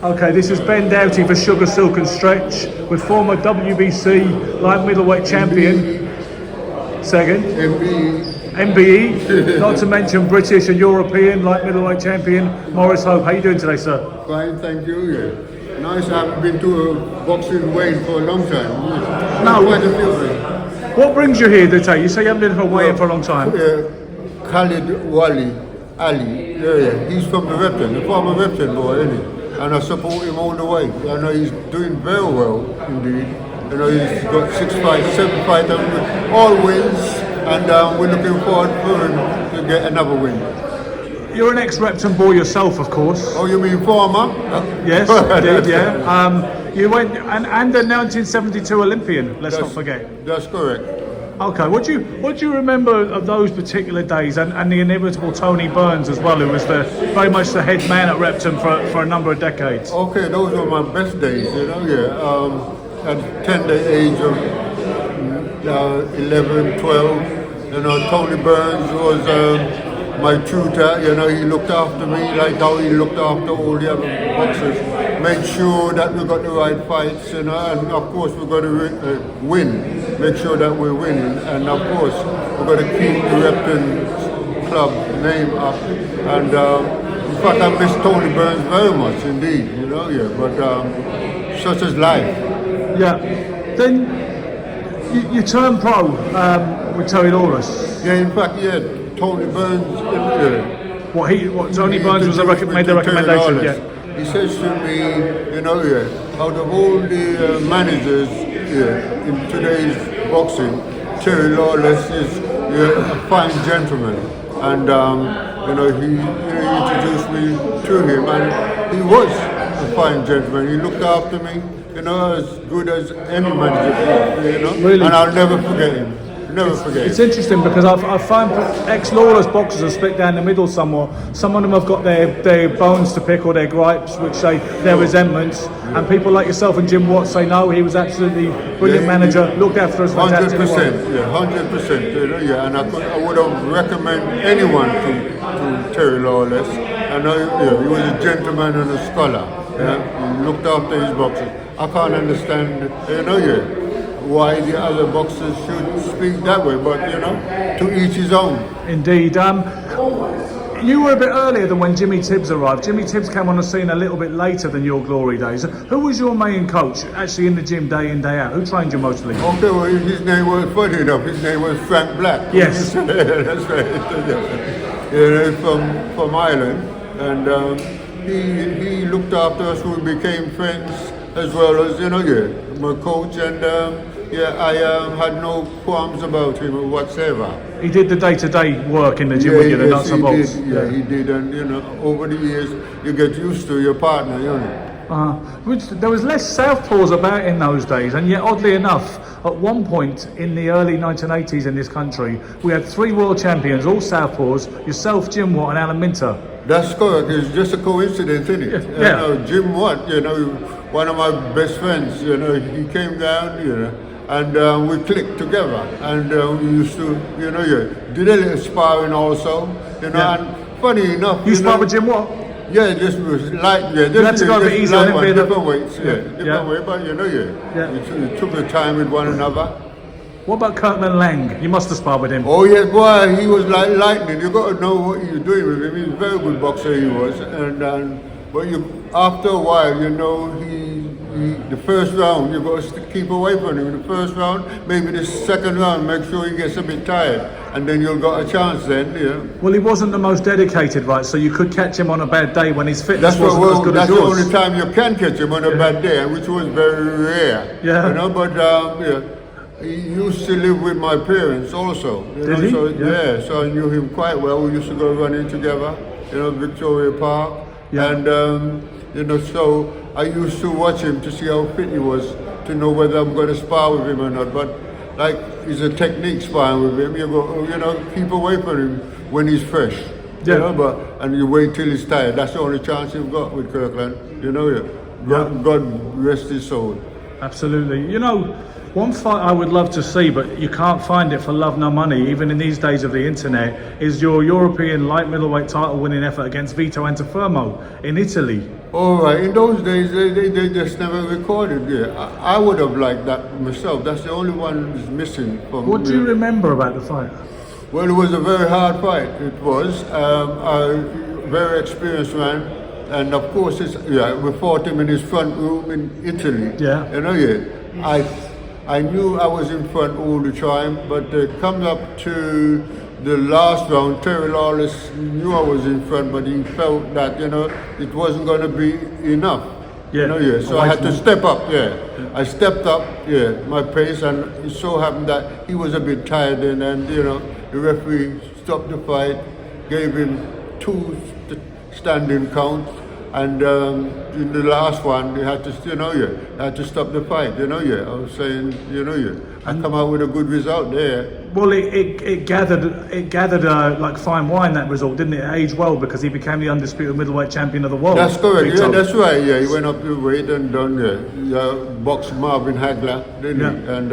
Okay, this is Ben Doughty for Sugar, Silk and Stretch with former WBC light middleweight champion. Second. MBE, not to mention British and European light middleweight champion Maurice. How are you doing today, sir? Fine, thank you. Yeah. Nice. I've been to a boxing weigh for a long time. No. Quite a few. What brings you here today? You say you haven't been for a weigh-in for a long time. Khalid Ali. Yeah. He's from the Repton, the former Repton boy, isn't he? And I support him all the way. I know he's doing very well indeed. You know, he's got 6 fights, 7 fights, all wins. And we're looking forward for him to get another win. You're an ex-Repton boy yourself, of course. Oh, you mean former? Yes, indeed, yeah. You went and the 1972 Olympian. Let's not forget. That's correct. Okay, what do you remember of those particular days and the inimitable Tony Burns as well, who was very much the head man at Repton for a number of decades? Okay, those were my best days, you know. Yeah, at tender age of 11, 12. You know, Tony Burns was my tutor. You know, he looked after me like how he looked after all the other boxers. Made sure that we got the right fights, you know, and of course we've got to win. Make sure that we're winning, and of course we've got to keep the Repton club name up. And in fact, I miss Tony Burns very much indeed. You know, yeah. But such is life. Yeah. Then you turned pro with Terry Lawless. Yeah, in fact, yeah, Tony Burns. Tony Burns was made the recommendation. Yeah. He says to me, you know, yeah, out of all the managers in today's boxing, Terry Lawless is a fine gentleman, and you know, he introduced me to him, and he was a fine gentleman. He looked after me, you know, as good as any manager, you know. Really? And I'll never forget him. Never forget. It's interesting because I find ex-Lawless boxers are split down the middle somewhat. Some of them have got their bones to pick or their gripes, which say their resentments. And people like yourself and Jim Watt say no, he was absolutely brilliant manager, looked after us. 100%, yeah, 100%. You know, yeah, and I would have recommend anyone to Terry Lawless. And he was a gentleman and a scholar. Yeah, he looked after his boxers. I can't understand, you know, why the other boxers should speak that way, but you know, to each his own. Indeed. You were a bit earlier than when Jimmy Tibbs arrived. Jimmy Tibbs came on the scene a little bit later than your glory days. Who was your main coach, actually in the gym day in, day out? Who trained you mostly? Okay, well, his name was, funny enough, his name was Frank Black. Yes. That's right. You know, from Ireland. And he looked after us, we became friends, as well as, you know, my coach, and I had no qualms about him whatsoever. He did the day-to-day work in the gym with you, the nuts and bolts. He did, and you know, over the years you get used to your partner, you know. There was less southpaws about in those days, and yet oddly enough, at one point in the early 1980s in this country, we had 3 world champions, all southpaws, yourself, Jim Watt and Alan Minter. That's correct. It's just a coincidence, isn't it? Yeah. You know, Jim Watt, you know, one of my best friends, you know, he came down, you know, and we clicked together, and we used to, you know, did a little sparring also, you know, and funny enough, you sparred with Jim Watt? Yeah, just was light, you had to go a bit easy on him, different weights, different weight, but you know, we took the time with one another. What about Kirkman Lang? You must have sparred with him. Oh yes, boy, he was like lightning. You got to know what you're doing with him. He's a very good boxer, he was, and but after a while, you know, the first round, you got to keep away from him. The first round, maybe the second round, make sure he gets a bit tired, and then you've got a chance then, Well, he wasn't the most dedicated, right? So you could catch him on a bad day when his fitness wasn't as good as yours. That's the only time you can catch him on a bad day, which was very rare. Yeah. You know, but he used to live with my parents also. Did he? So I knew him quite well. We used to go running together, you know, Victoria Park. Yeah. And, you know, so I used to watch him to see how fit he was, to know whether I'm going to spar with him or not. But, like, it's a technique sparring with him. You go, you know, keep away from him when he's fresh. Yeah. You know, and you wait till he's tired. That's the only chance you've got with Kirkland. You know, God rest his soul. Absolutely. You know, one fight I would love to see, but you can't find it for love nor money, even in these days of the internet, is your European light middleweight title winning effort against Vito Antuofermo in Italy. All right, in those days they just never recorded it. I would have liked that myself. That's the only one that's missing from What do you remember about the fight? Well, it was a very hard fight. It was a very experienced man, and of course, we fought him in his front room in Italy. Yeah. You know, I knew I was in front all the time, but it comes up to the last round. Terry Lawless knew I was in front, but he felt that it wasn't going to be enough. Yeah. So I had to step up. I stepped up. My pace, and it so happened that he was a bit tired, and the referee stopped the fight, gave him 2 standing counts, and in the last one, they had to, had to stop the fight. I was saying, I come out with a good result there. Well, it gathered like fine wine, that result, didn't it? It aged well because he became the undisputed middleweight champion of the world. That's correct. Vito. Yeah, that's right. Yeah, he went up the weight and done boxed Marvin Hagler, didn't he? And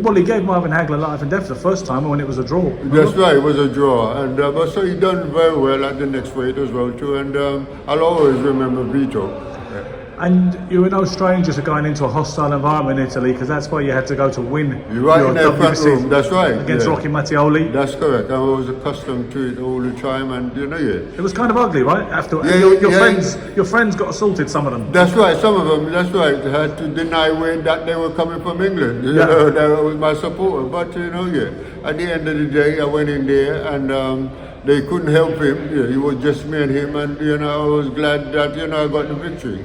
well, he gave Marvin Hagler life and death the first time when it was a draw. That's right. It was a draw, and but so he done very well at the next weight as well too. And I'll always remember Vito. And you were no stranger to going into a hostile environment in Italy, because that's where you had to go to win. You're right, your in that front WBC room. That's right. Against Rocky Mattioli. That's correct. I was accustomed to it all the time, and It was kind of ugly, right? After your friends got assaulted, some of them. That's right. Some of them. That's right. They had to deny that they were coming from England. That was my supporter. But at the end of the day, I went in there and. They couldn't help him. It was just me and him, and I was glad that I got the victory.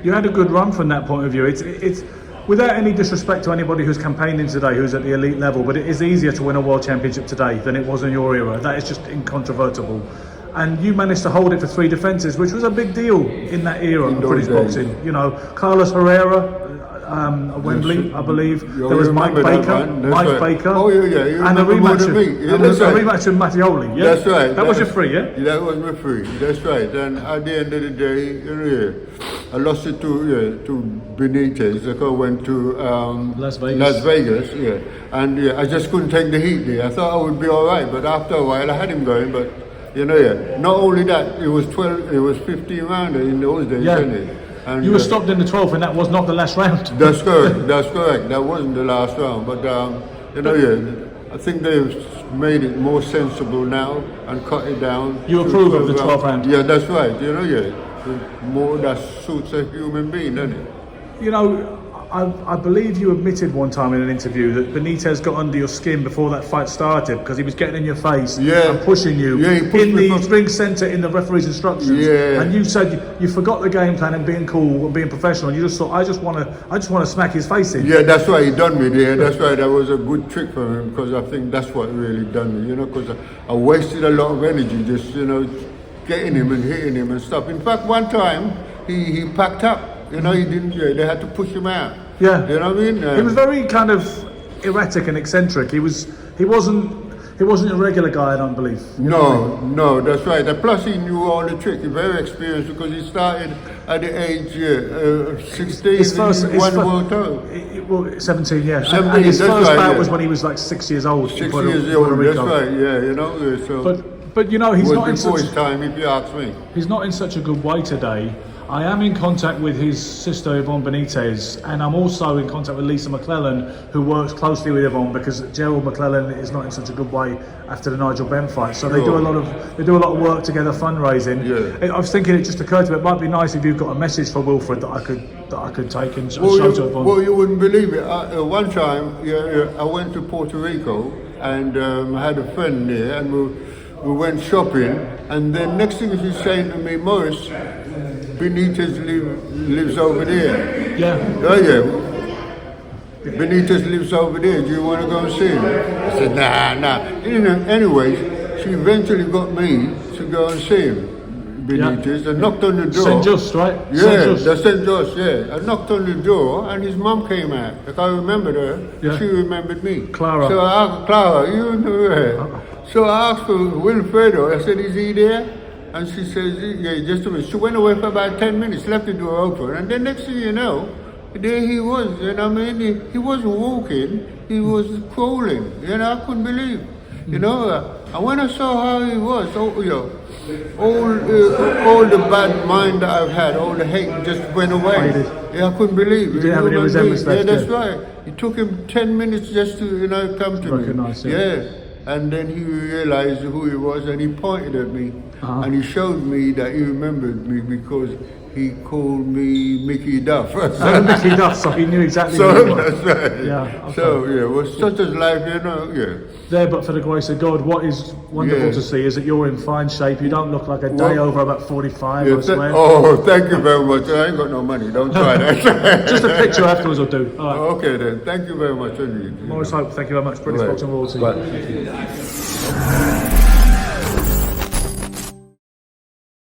You had a good run from that point of view. It's without any disrespect to anybody who's campaigning today, who's at the elite level, but it is easier to win a world championship today than it was in your era. That is just incontrovertible. And you managed to hold it for 3 defences, which was a big deal in that era of British boxing. Carlos Herrera. Wembley, I believe. There was Mike Baker. Baker. Oh yeah. And a rematch with Mattioli. Yeah, that's right. That was your 3, yeah. That was my 3. That's right. And at the end of the day, I lost it to Benitez. I went to Las Vegas. And I just couldn't take the heat there. I thought I would be all right, but after a while I had him going. But not only that, it was 15 rounds in those days, yeah. Wasn't it? And you were stopped in the 12th, and that was not the last round. That's correct. That wasn't the last round, but I think they've made it more sensible now and cut it down. You approve of the 12th round? Yeah, that's right. More that suits a human being, doesn't it? I believe you admitted one time in an interview that Benitez got under your skin before that fight started because he was getting in your face and pushing you in the ring centre in the referee's instructions. Yeah. And you said you forgot the game plan and being cool and being professional. And you just thought, I just want to smack his face in. Yeah, that's why he done me there. That's why that was a good trick for him, because I think that's what really done me. Because I wasted a lot of energy just getting him and hitting him and stuff. In fact, one time he packed up. He didn't. They had to push him out. Yeah. You know what I mean? He was very kind of erratic and eccentric. He wasn't a regular guy, I don't believe. No, that's right. And plus, he knew all the tricks. He's very experienced because he started at the age of 16. His first world title. 17, yeah. 17, and his first bout was yeah. when he was like 6 years old. 6 years old. That's right. Yeah. So. But he's not in before his time, if you ask me. He's not in such a good way today. I am in contact with his sister Yvonne Benitez, and I'm also in contact with Lisa McClellan, who works closely with Yvonne because Gerald McClellan is not in such a good way after the Nigel Benn fight. So they do a lot of work together, fundraising. Yeah. I was thinking, it just occurred to me, it might be nice if you've got a message for Wilfred that I could take and show to Yvonne. Well, you wouldn't believe it. One time, I went to Puerto Rico and I had a friend there, and we went shopping, and then next thing she's saying to me, Maurice, Benitez lives over there. Yeah. Oh yeah. Benitez lives over there. Do you want to go and see him? I said, nah. Anyways, she eventually got me to go and see him. Benitez. I knocked on the door. St. Just, right? Yeah, that's St. Just, yeah. I knocked on the door and his mum came out. Like, I remembered her. Yeah. She remembered me. Clara. So I asked, Clara, you know her. So I asked for Wilfredo. I said, is he there? And she says, yeah, just a minute. She went away for about 10 minutes, left the door open. And then next thing you know, there he was, and I mean, he wasn't walking, he was crawling, you know, I couldn't believe, you know, and when I saw how he was, all the bad mind that I've had, all the hate just went away. Yeah, I couldn't believe. You didn't have any resentments left. Yeah, that's right. It took him 10 minutes just to, you know, come to Recognize me. it. Yeah. And then he realized who he was, and he pointed at me, and he showed me that he remembered me because he called me Mickey Duff. Mickey Duff, so he knew exactly who So he was. that's right. Yeah, okay. So yeah, it was such a life, you know. Yeah. There, but for the grace of God, what is wonderful to see is that you're in fine shape. You don't look like a day over about 45, I swear. Thank you very much. I ain't got no money. Don't try that. Just a picture afterwards will do. All right. Okay then. Thank you very much. Maurice Hope, thank you very much. British Boxing Royalty. Right.